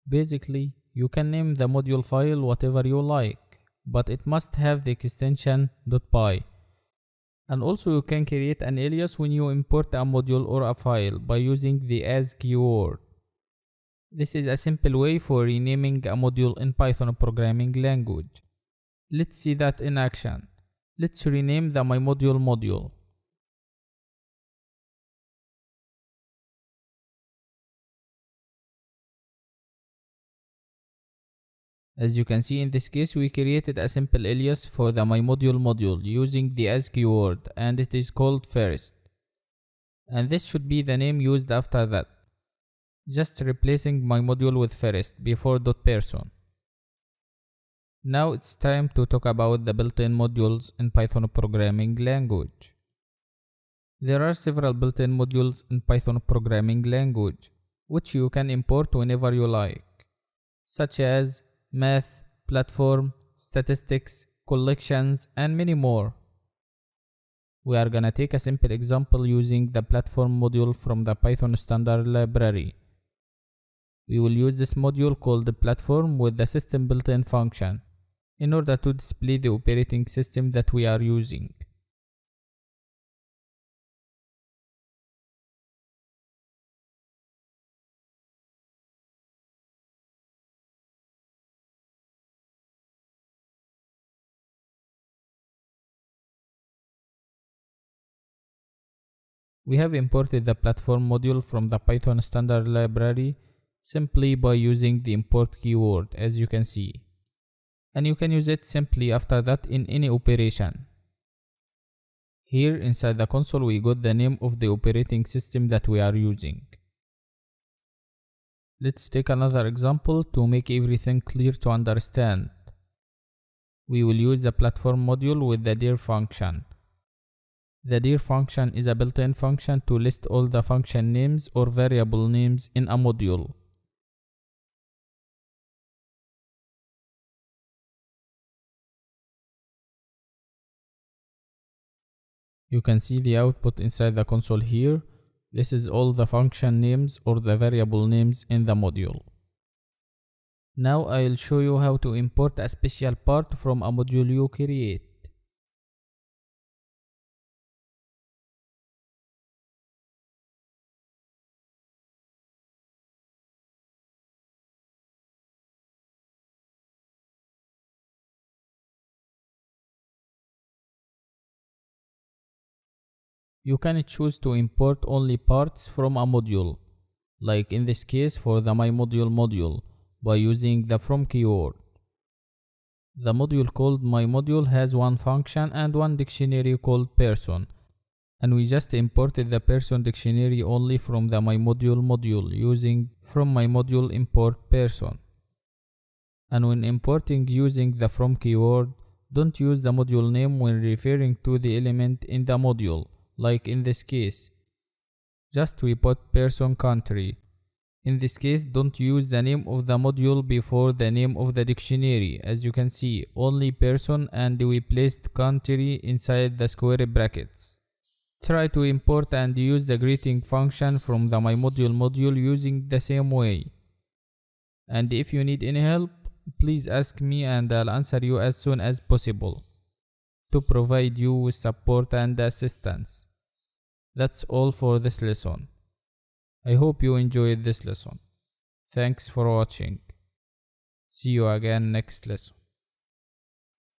Basically, you can name the module file whatever you like, but it must have the extension .py. And also you can create an alias when you import a module or a file by using the as keyword. This is a simple way for renaming a module in Python programming language. Let's see that in action. Let's rename the myModule module. As you can see, in this case we created a simple alias for the myModule module using the as keyword, and it is called first. And this should be the name used after that. Just replacing myModule with first before .person. Now it's time to talk about the built-in modules in Python programming language. There are several built-in modules in Python programming language, which you can import whenever you like, such as math, platform, statistics, collections, and many more. We are gonna take a simple example using the platform module from the Python standard library. We will use this module called the platform with the system built-in function in order to display the operating system that we are using. We have imported the platform module from the Python standard library simply by using the import keyword, as you can see. And you can use it simply after that in any operation. Here inside the console we got the name of the operating system that we are using. Let's take another example to make everything clear to understand. We will use the platform module with the dir function. The dir function is a built-in function to list all the function names or variable names in a module. You can see the output inside the console here. This is all the function names or the variable names in the module. Now I'll show you how to import a special part from a module you create. You can choose to import only parts from a module, like in this case for the myModule module, by using the from keyword. The module called myModule has one function and one dictionary called person, and we just imported the person dictionary only from the myModule module using from myModule import person. And when importing using the from keyword, don't use the module name when referring to the element in the module. Like in this case, just we put person country. In this case, don't use the name of the module before the name of the dictionary. As you can see, only person, and we placed country inside the square brackets. Try to import and use the greeting function from the myModule module using the same way. And if you need any help, please ask me and I'll answer you as soon as possible to provide you with support and assistance. That's all for this lesson. I hope you enjoyed this lesson. Thanks for watching. See you again next lesson.